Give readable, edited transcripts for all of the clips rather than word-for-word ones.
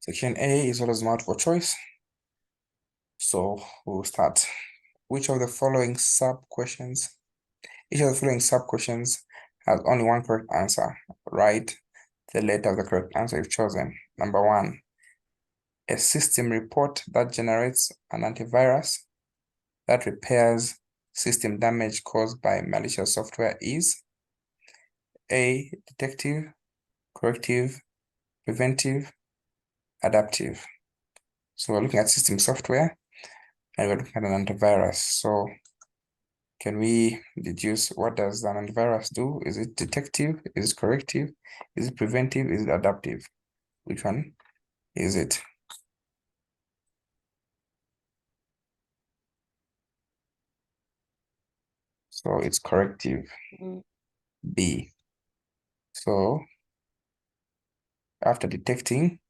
Section A is always multiple choice. So we'll start. Which of the following sub-questions? Each of the following sub-questions has only one correct answer. Write the letter of the correct answer you've chosen. Number 1, a system report that generates an antivirus that repairs system damage caused by malicious software is A, detective, corrective, preventive, adaptive. So we're looking at system software and we're looking at an antivirus. So can we deduce what does an antivirus do? Is it detective? Is it corrective? Is it preventive? Is it adaptive? Which one is it? So it's corrective. B. So after detecting,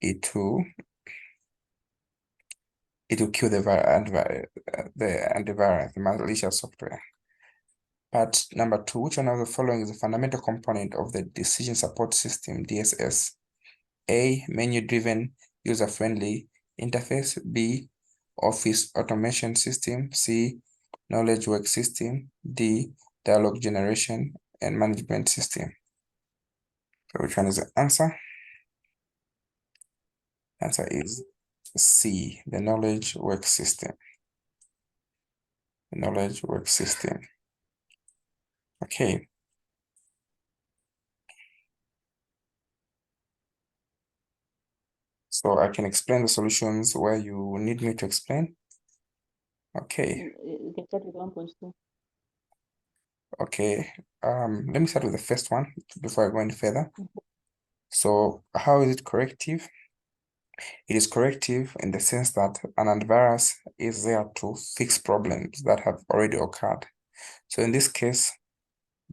it will kill the antivirus, the malicious software. Part number 2, which one of the following is a fundamental component of the decision support system, DSS? A, menu-driven, user-friendly interface. B, office automation system. C, knowledge work system. D, dialogue generation and management system. So which one is the answer? Answer is C, the knowledge work system. The knowledge work system. Okay. So I can explain the solutions where you need me to explain. Okay. You can start with 1.2. Okay. Let me start with the first one before I go any further. So how is it corrective? It is corrective in the sense that an antivirus is there to fix problems that have already occurred. So in this case,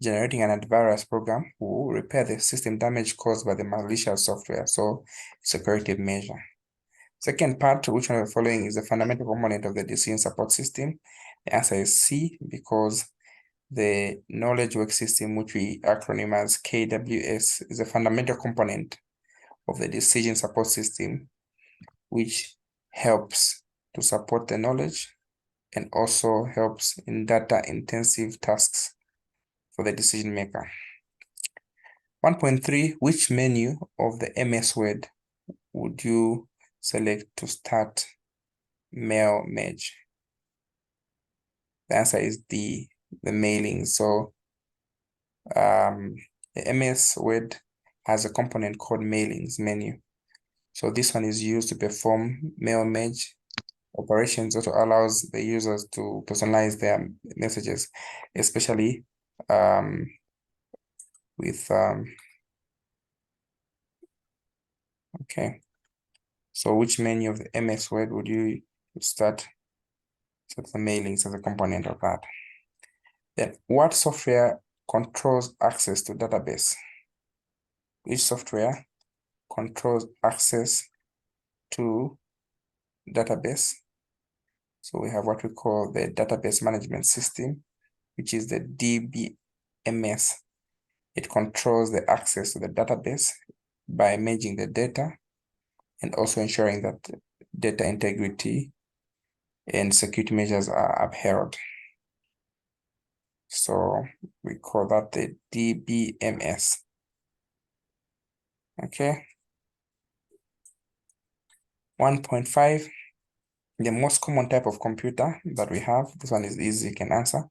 generating an antivirus program will repair the system damage caused by the malicious software. So it's a corrective measure. Second part, which one of the following is a fundamental component of the decision support system? The answer is C, because the knowledge work system, which we acronym as KWS, is a fundamental component of the decision support system, which helps to support the knowledge and also helps in data-intensive tasks for the decision maker. 1.3, which menu of the MS Word would you select to start mail merge? The answer is D, the mailing. So the MS Word has a component called mailings menu. So this one is used to perform mail merge operations, also allows the users to personalize their messages, especially with okay. So which menu of the MS Word would you start set the mailings as a component of that? Then what software controls access to database? Which software controls access to database? So we have what we call the database management system, which is the DBMS. It controls the access to the database by merging the data and also ensuring that data integrity and security measures are upheld. So we call that the DBMS. Okay. 1.5, the most common type of computer that we have. This one is easy, you can answer.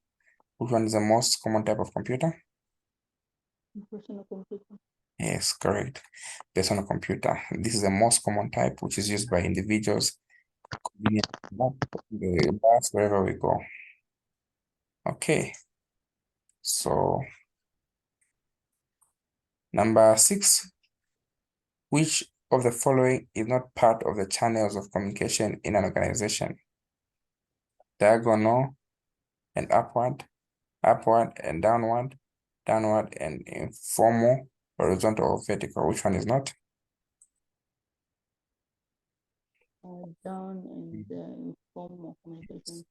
Which one is the most common type of computer? Personal computer. Yes, correct. Personal computer. This is the most common type, which is used by individuals, the bus, wherever we go. Okay. So number 6, which of the following is not part of the channels of communication in an organization? Diagonal and upward, upward and downward, downward and informal, horizontal or vertical. Which one is not? Down and informal communication.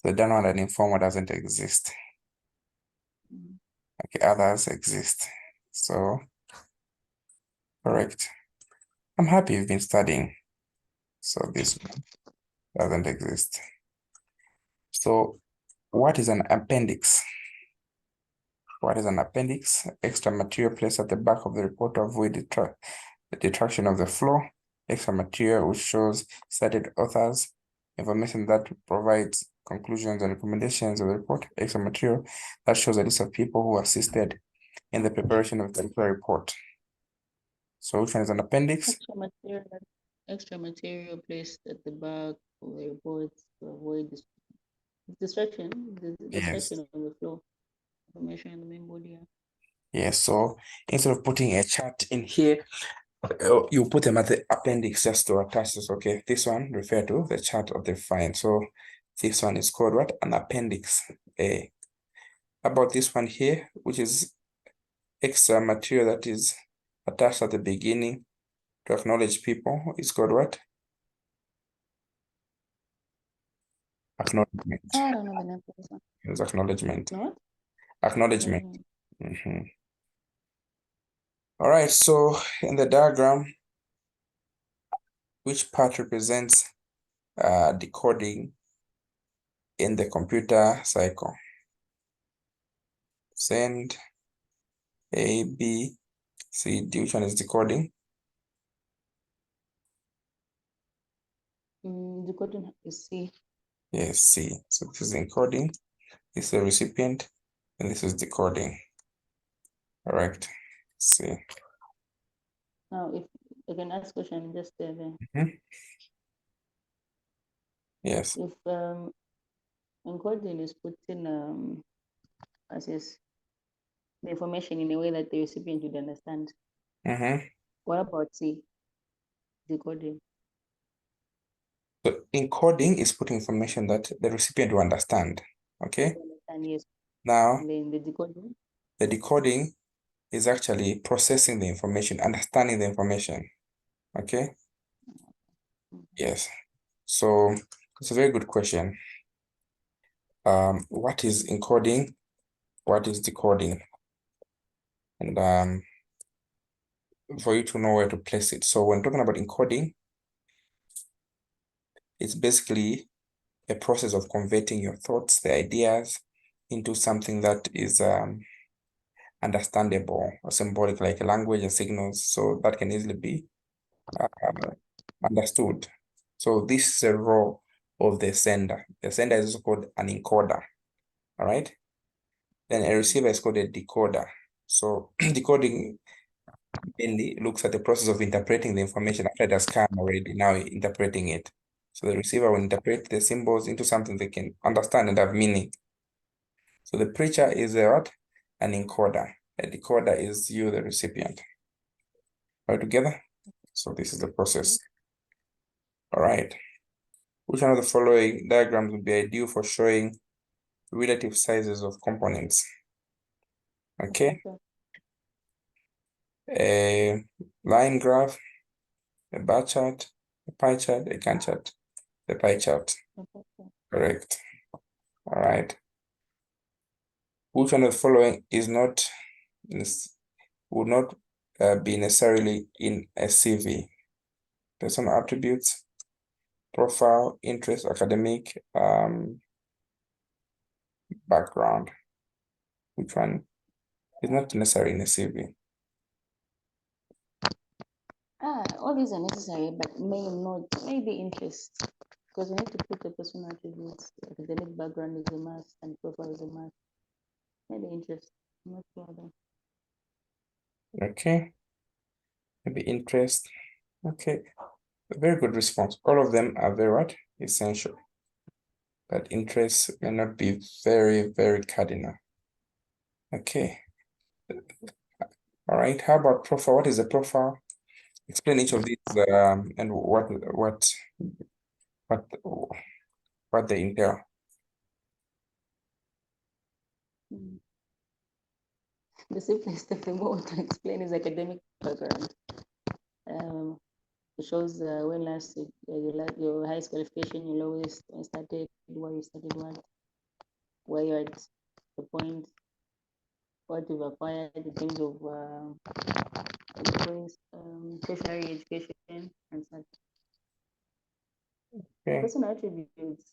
The downward and informal doesn't exist. Okay, others exist. So Correct. I'm happy you've been studying. So this one doesn't exist. So what is an appendix? What is an appendix? Extra material placed at the back of the report to avoid the detraction of the flow. Extra material which shows cited authors, information that provides conclusions and recommendations of the report. Extra material that shows a list of people who assisted in the preparation of the report. So which one is an appendix? Extra material placed at the back of the report to avoid distraction, the Yes. distraction of the flow, information in the main body. Yes. So instead of putting a chart in here, you put them at the appendix just to attach this. Okay, this one refer to the chart of the fine. So this one is called what? An appendix A. About this one here, which is extra material that is attached at the beginning to acknowledge people, is called what? Acknowledgement. I don't know the name for this one. It's acknowledgement. No? Acknowledgement. All right, so in the diagram, which part represents decoding in the computer cycle? Send, A, B, C, D. Which one is decoding? Decoding is C. Yes, C. So this is encoding, this is the recipient, and this is decoding. Correct. C. Now, if I can ask a question, just there. Yes. If encoding is putting as is the information in a way that the recipient would understand. What about C? Decoding. So encoding is putting information that the recipient will understand. Okay. And yes. Now, And then the decoding. the decoding is actually processing the information, understanding the information. Okay. Yes. So it's a very good question. What is encoding? What is decoding? And for you to know where to place it. So when talking about encoding, it's basically a process of converting your thoughts, the ideas, into something that is understandable or symbolic, like a language and signals, so that can easily be understood. So this is a role of the sender. The sender is also called an encoder. All right. Then a receiver is called a decoder. So decoding mainly looks at the process of interpreting the information after it has come already, now interpreting it. So the receiver will interpret the symbols into something they can understand and have meaning. So the preacher is a what? An encoder. A decoder is you, the recipient. All together? So this is the process. All right. Which one of the following diagrams would be ideal for showing relative sizes of components? Okay. A line graph, a bar chart, a pie chart, a Gantt chart, the pie chart. Correct. All right. Which one of the following is not would not be necessarily in a CV? Personal attributes, profile, interest, academic, background. Which one is not necessary in a CV? All these are necessary, but maybe interest. Because you need to put the personal attributes, academic background is a must, and profile is a must. Maybe interest, not sure. Okay. Maybe interest. Okay. Very good response. All of them are very what? Essential. But interest may not be very, very cardinal. Okay. All right. How about profile? What is a profile? Explain each of these and what they entail. The simplest of them all to explain is academic background. It shows when last your highest qualification, your lowest, when started, why you started what, where you're at the point, what you've acquired in terms of tertiary education, and such. Okay. Personal attributes.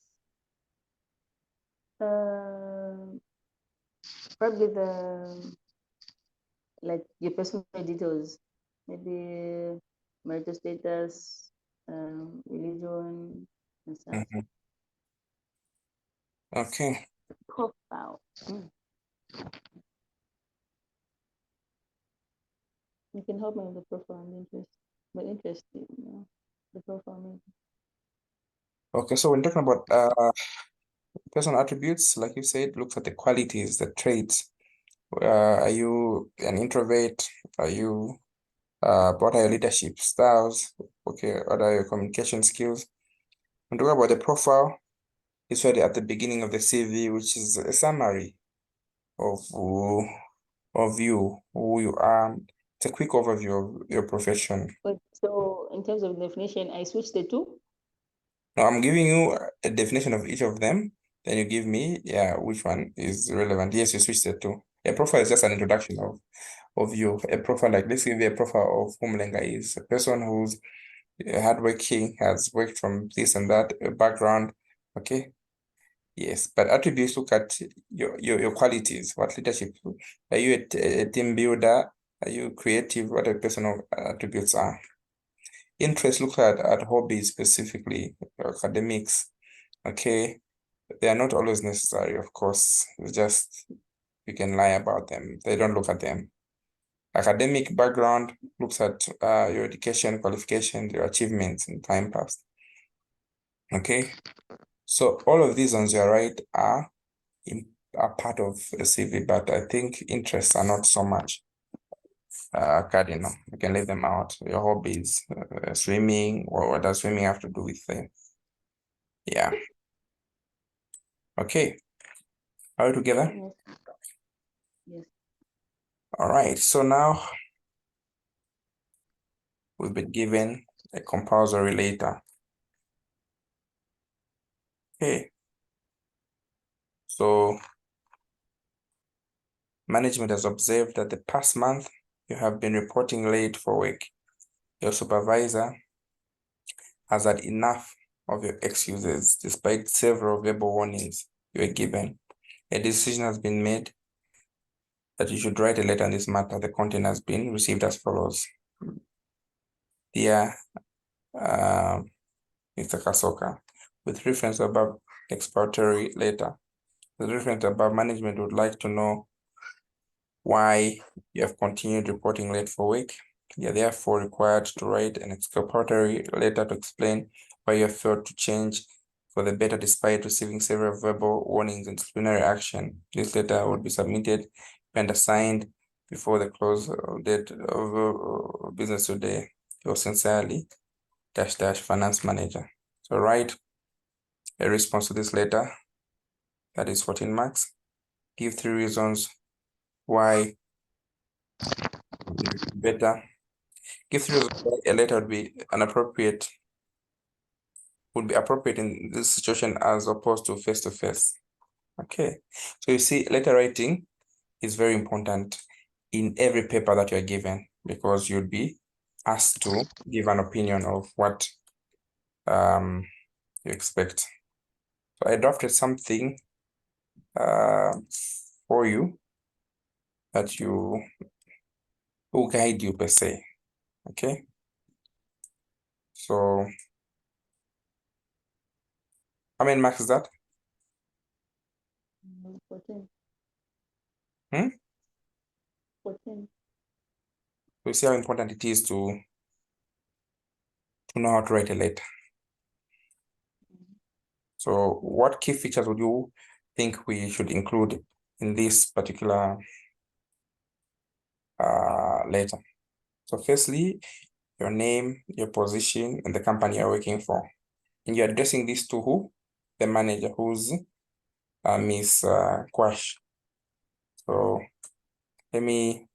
Probably like your personal details, maybe marital status, religion, and such. Mhm. Okay. Profile. You can help me with the profile and interest, the profile maybe. Okay, so when talking about personal attributes, like you said, looks at the qualities, the traits. Are you an introvert? Are you what are your leadership styles? Okay, what are your communication skills? When talking about the profile, it's right at the beginning of the CV, which is a summary of you, who you are. It's a quick overview of your profession. But so in terms of definition, I switched the two. Now I'm giving you a definition of each of them. Then you give me, yeah, which one is relevant. Yes, you switch the two. A profile is just an introduction of you. A profile, like let's give you a profile of whom Lenga is. A person who's hardworking, has worked from this and that background. Okay. Yes, but attributes look at your qualities. What leadership? Are you a team builder? Are you creative? What your personal attributes are? Interest look at hobbies specifically, academics. Okay, they are not always necessary, of course. It's just you can lie about them. They don't look at them. Academic background looks at your education, qualifications, your achievements in time past. Okay, so all of these on your right are part of a CV, but I think interests are not so much cardinal. You can leave them out. Your hobbies, swimming, or what does swimming have to do with them? Yeah. Okay. Are we together? Yes. Yes. All right. So now we've been given a compulsory letter. Okay. So management has observed that the past month you have been reporting late for work. Your supervisor has had enough of your excuses despite several verbal warnings you were given. A decision has been made that you should write a letter on this matter. The content has been received as follows. Dear Mr. Kasoka, with reference above explanatory letter, the reference above management would like to know why you have continued reporting late for work. You are therefore required to write an explanatory letter to explain why you have failed to change for the better despite receiving several verbal warnings and disciplinary action. This letter would be submitted and assigned before the close of date of business today. Yours sincerely, -- finance manager. So write a response to this letter that is 14 marks. Give 3 reasons why better. Give 3 reasons why a letter would be appropriate in this situation as opposed to face-to-face. Okay, so you see, letter writing is very important in every paper that you're given because you'll be asked to give an opinion of what you expect. So I drafted something for you that will guide you per se. Okay, so how many marks is that? 14. Hmm? 14. You see how important it is to know how to write a letter. So what key features would you think we should include in this particular letter? So firstly, your name, your position, and the company you're working for. And you're addressing this to who? The manager, who's Miss Kwash. So let me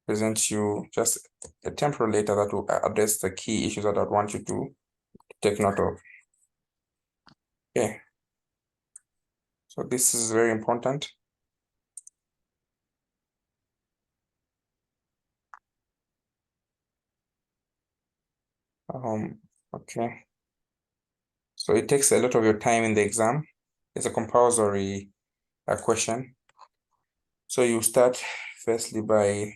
present you just a temporal letter that will address the key issues that I want you to take note of. Okay. So this is very important. Okay. So it takes a lot of your time in the exam. It's a compulsory question. So you start firstly by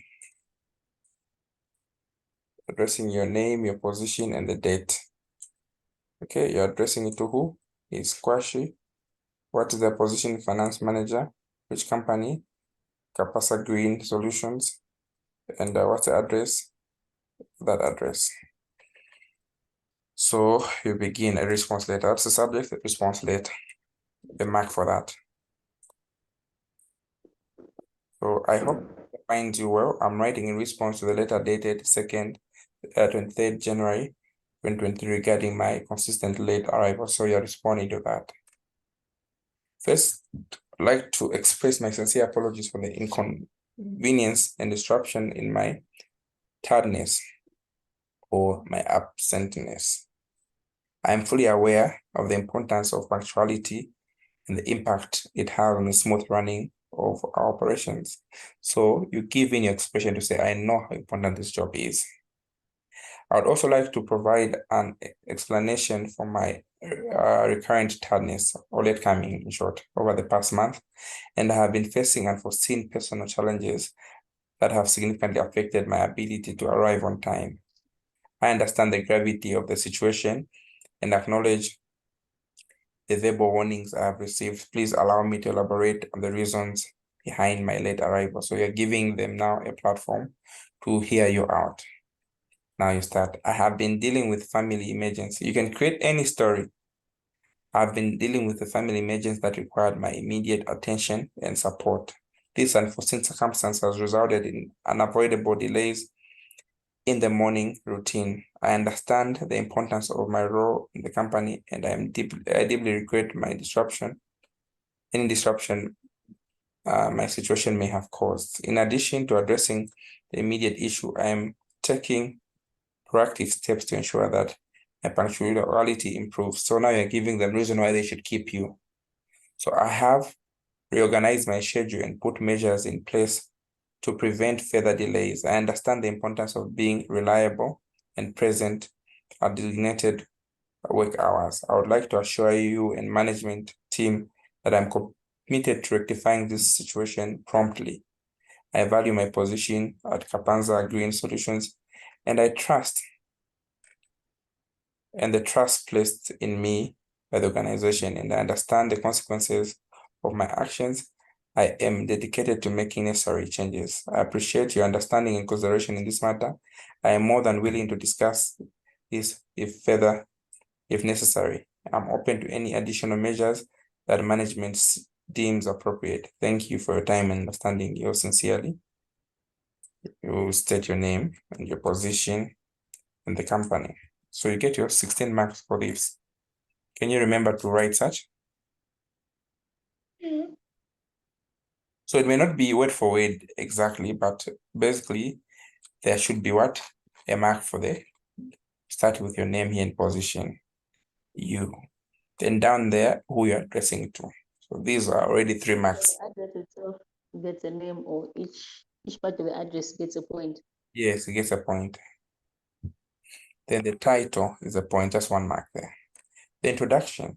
addressing your name, your position, and the date. Okay, you're addressing it to who? It's Kwashi. What is the position? Finance manager. Which company? Kapasa Green Solutions. And what's the address? That address. So you begin a response letter. That's the subject, response letter. The mark for that. So I hope it finds you well. I'm writing in response to the letter dated 23rd January 2023 regarding my consistent late arrival. So you're responding to that. First, I'd like to express my sincere apologies for the inconvenience and disruption in my tardiness or my absentness. I am fully aware of the importance of punctuality and the impact it has on the smooth running of our operations. So you give in your expression to say, I know how important this job is. I would also like to provide an explanation for my recurrent tardiness or late coming, in short, over the past month, and I have been facing unforeseen personal challenges that have significantly affected my ability to arrive on time. I understand the gravity of the situation and acknowledge the verbal warnings I have received. Please allow me to elaborate on the reasons behind my late arrival. So you're giving them now a platform to hear you out. Now you start. I have been dealing with family emergency. You can create any story. I've been dealing with a family emergency that required my immediate attention and support. This unforeseen circumstance has resulted in unavoidable delays in the morning routine. I understand the importance of my role in the company, and I deeply regret my disruption. Any disruption my situation may have caused. In addition to addressing the immediate issue, I am taking proactive steps to ensure that my punctuality improves. So now you're giving them reason why they should keep you. So I have reorganized my schedule and put measures in place to prevent further delays. I understand the importance of being reliable and present at designated work hours. I would like to assure you and management team that I'm committed to rectifying this situation promptly. I value my position at Kapanza Green Solutions, and I trust and the trust placed in me by the organization, and I understand the consequences of my actions. I am dedicated to making necessary changes. I appreciate your understanding and consideration in this matter. I am more than willing to discuss this if necessary. I'm open to any additional measures that management deems appropriate. Thank you for your time and understanding. Yours sincerely. You state your name and your position in the company. So you get your 16 marks for this. Can you remember to write such? So it may not be word for word exactly, but basically there should be what? A mark for the start with your name here in position. You. Then down there, who you're addressing to. So these are already 3 marks. The address itself gets a name, or each part of the address gets a point. Yes, it gets a point. Then the title is a point, just 1 mark there. The introduction,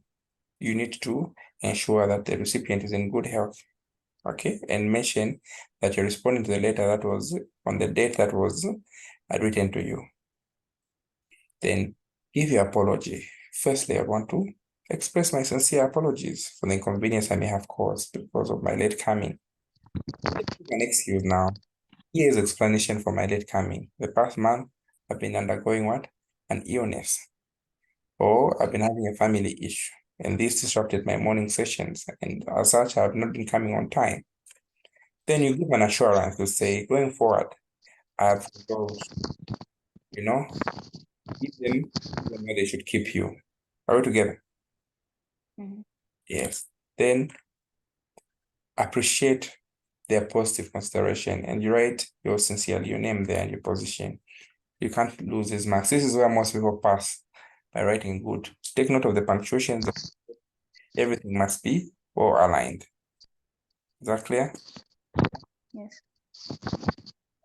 you need to ensure that the recipient is in good health. Okay, and mention that you're responding to the letter that was on the date that was written to you. Then give your apology. Firstly, I want to express my sincere apologies for the inconvenience I may have caused because of my late coming. An excuse now. Here's explanation for my late coming. The past month, I've been undergoing what? An illness. Or I've been having a family issue, and this disrupted my morning sessions, and as such, I have not been coming on time. Then you give an assurance to say, going forward, I have resolved, give them where they should keep you. Are we together? Yes. Then appreciate their positive consideration, and you write your sincerely, your name there and your position. You can't lose these marks. This is where most people pass, by writing good. Take note of the punctuations. Everything must be well aligned. Is that clear? Yes.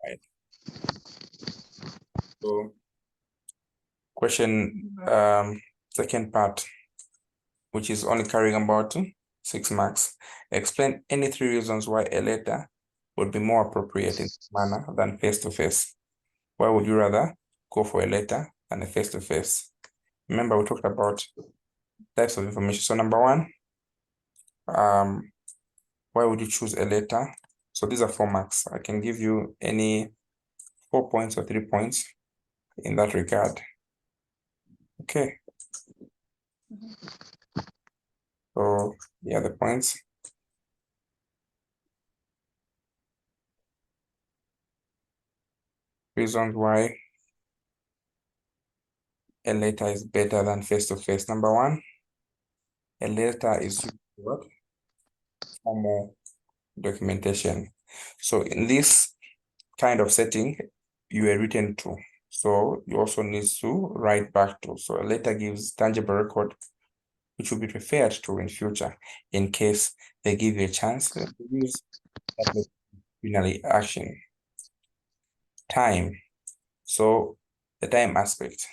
Right. So, question Question second part, which is only carrying about 6 marks. Explain any 3 reasons why a letter would be more appropriate in this manner than face-to-face. Why would you rather go for a letter than a face-to-face? Remember, we talked about types of information. So number one, why would you choose a letter? So these are 4 marks. I can give you any 4 points or 3 points in that regard. Okay. So yeah, the points. Reasons why a letter is better than face-to-face. Number one, a letter is what? Formal documentation. So in this kind of setting, you are written to. So you also need to write back to. So a letter gives tangible record which will be referred to in future in case they give you a chance to use that finally action. Time. So the time aspect.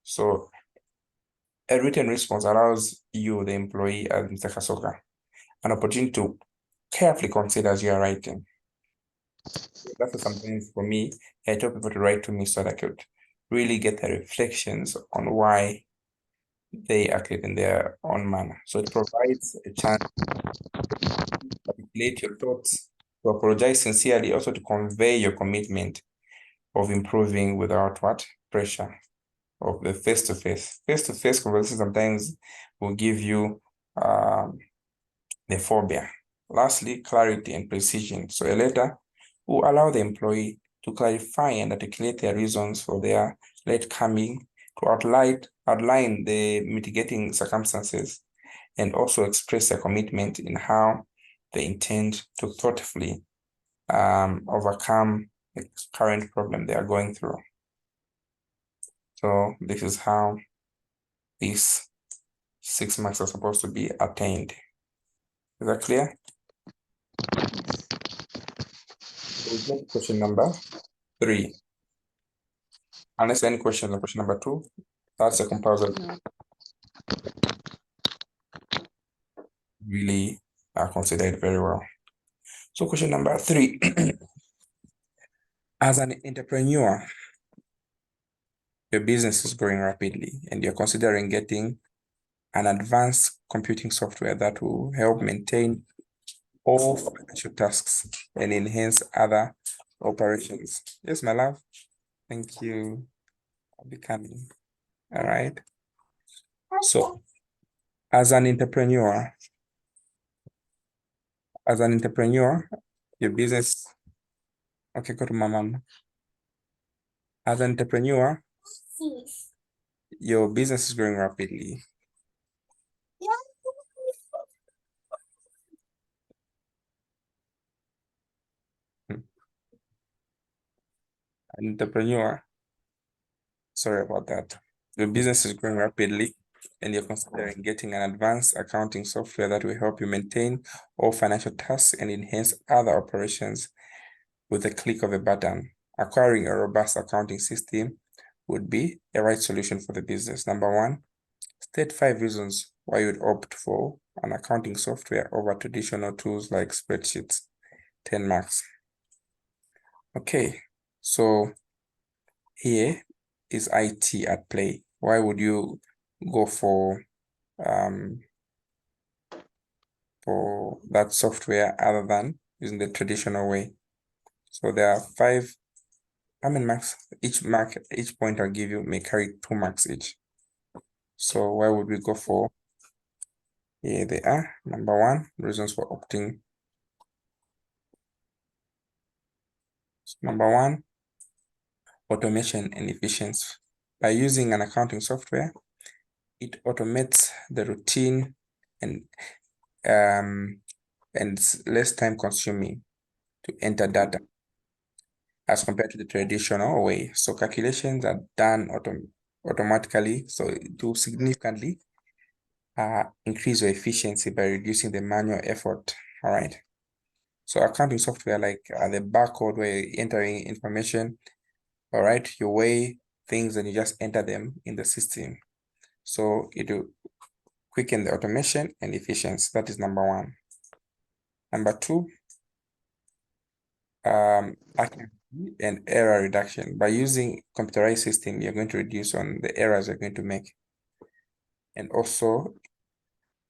So a written response allows you, the employee, as Mr. Kasoka, an opportunity to carefully consider as you are writing. That's something for me. I tell people to write to me so that I could really get the reflections on why they acted in their own manner. So it provides a chance to articulate your thoughts, to apologize sincerely, also to convey your commitment of improving without what? Pressure of the face-to-face. Face-to-face conversation sometimes will give you the phobia. Lastly, clarity and precision. So a letter will allow the employee to clarify and articulate their reasons for their late coming, to outline the mitigating circumstances, and also express their commitment in how they intend to thoughtfully overcome the current problem they are going through. So this is how these 6 marks are supposed to be attained. Is that clear? We'll get question number 3. Unless any question on question number 2, that's a compulsory. No. Really considered very well. So question number 3. As an entrepreneur, your business is growing rapidly and you're considering getting an advanced computing software that will help maintain all financial tasks and enhance other operations. Yes, my love. Thank you. I'll be coming. All right. So, as an entrepreneur, your business. Okay, go to my mom. As an entrepreneur, your business is growing rapidly. Entrepreneur, sorry about that. Your business is growing rapidly and you're considering getting an advanced accounting software that will help you maintain all financial tasks and enhance other operations with a click of a button. Acquiring a robust accounting system would be a right solution for the business. Number one, state 5 reasons why you'd opt for an accounting software over traditional tools like spreadsheets. 10 marks. Okay, so here is IT at play. Why would you go for that software other than using the traditional way? So there are 5. How many marks? Each point I'll give you may carry 2 marks each. So why would we go for? Here they are. Number 1, reasons for opting. So number 1, automation and efficiency. By using an accounting software, it automates the routine and it's less time consuming to enter data as compared to the traditional way. So calculations are done automatically, so it will significantly increase your efficiency by reducing the manual effort. All right. So accounting software like the barcode where you're entering information, all right, your way things and you just enter them in the system. So it will quicken the automation and efficiency. That is number one. Number two, accuracy and error reduction. By using computerized system, you're going to reduce on the errors you're going to make. And also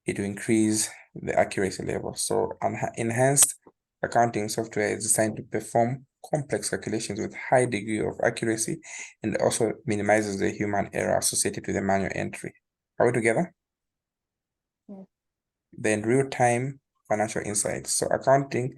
it will increase the accuracy level. So enhanced accounting software is designed to perform complex calculations with high degree of accuracy and also minimizes the human error associated with the manual entry. Are we together? Yes. Then real-time financial insights. So accounting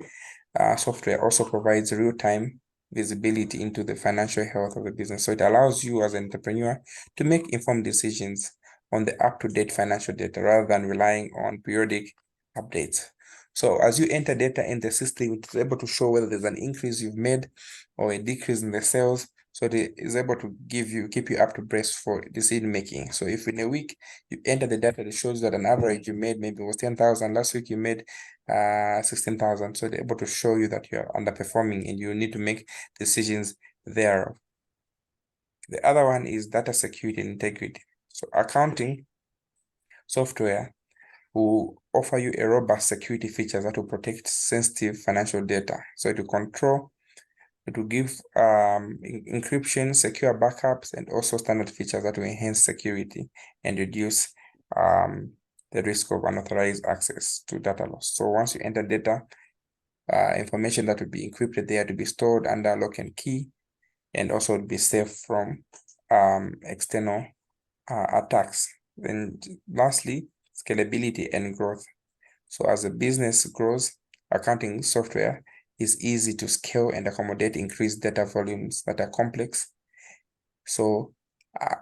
software also provides real-time visibility into the financial health of the business. So it allows you as an entrepreneur to make informed decisions on the up-to-date financial data rather than relying on periodic updates. So as you enter data in the system, it's able to show whether there's an increase you've made or a decrease in the sales. So it is able to keep you up to breast for decision making. So if in a week you enter the data that shows that an average you made maybe was 10,000, last week you made 16,000. So they're able to show you that you're underperforming and you need to make decisions there. The other one is data security and integrity. So accounting software will offer you a robust security features that will protect sensitive financial data. So it will give encryption, secure backups, and also standard features that will enhance security and reduce the risk of unauthorized access to data loss. So once you enter data, information that will be encrypted there to be stored under lock and key, and also be safe from external attacks. Then lastly, scalability and growth. So as a business grows, accounting software is easy to scale and accommodate increased data volumes that are complex. So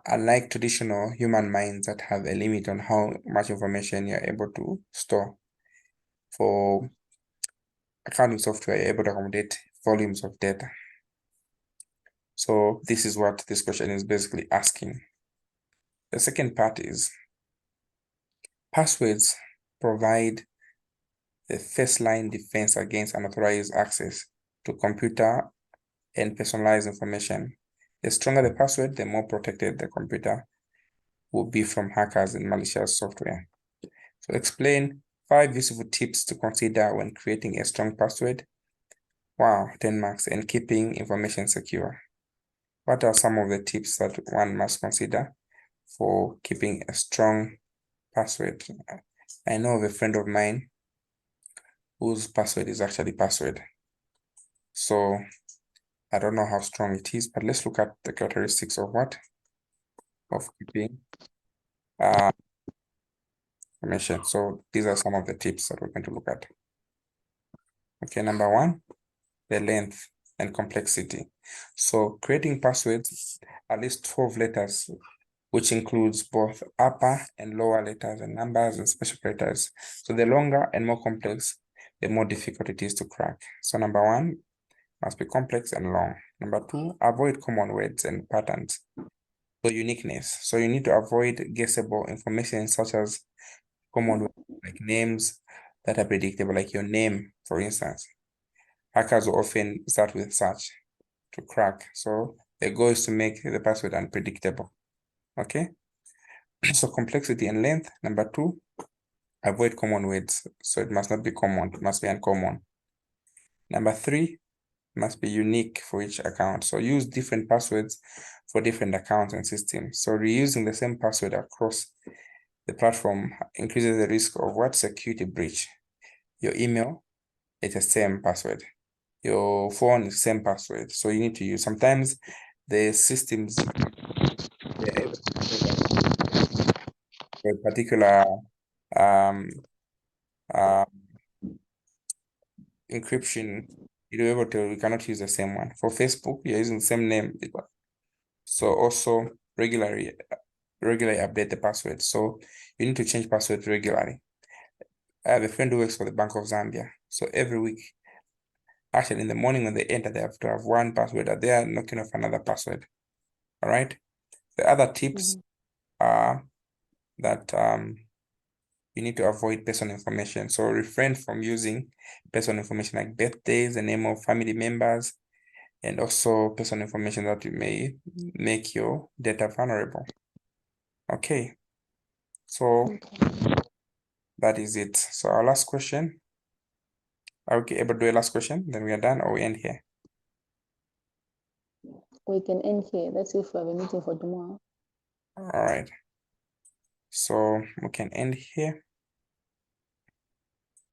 unlike traditional human minds that have a limit on how much information you're able to store, for accounting software, you're able to accommodate volumes of data. So this is what this question is basically asking. The second part is passwords provide the first line defense against unauthorized access to computer and personalized information. The stronger the password, the more protected the computer will be from hackers and malicious software. So explain 5 useful tips to consider when creating a strong password. Wow, 10 marks, and keeping information secure. What are some of the tips that one must consider for keeping a strong password? I know of a friend of mine whose password is actually password. So I don't know how strong it is, but let's look at the characteristics of what? Of keeping information. So these are some of the tips that we're going to look at. Okay, number one, the length and complexity. So creating passwords, at least 12 letters, which includes both upper and lower letters and numbers and special characters. So the longer and more complex, the more difficult it is to crack. So number one, must be complex and long. Number two, avoid common words and patterns. So uniqueness. So you need to avoid guessable information such as common words like names that are predictable, like your name, for instance. Hackers will often start with such to crack. So the goal is to make the password unpredictable. Okay. So complexity and length. Number two, avoid common words. So it must not be common, it must be uncommon. Number three, must be unique for each account. So use different passwords for different accounts and systems. So reusing the same password across the platform increases the risk of what? Security breach. Your email, it's the same password. Your phone is the same password. So you need to use, sometimes the systems, they're able to a particular encryption, you're able to, you cannot use the same one. For Facebook, you're using the same name. So also regularly update the password. So you need to change passwords regularly. I have a friend who works for the Bank of Zambia. So every week, actually in the morning when they enter, they have to have one password and they are knocking off another password. All right. The other tips are that you need to avoid personal information. So refrain from using personal information like birthdays, the name of family members, and also personal information that may make your data vulnerable. Okay, so that is it. So our last question. Are we able to do a last question? Then we are done, or we end here. We can end here. Let's see if we have a meeting for tomorrow. All right. So we can end here.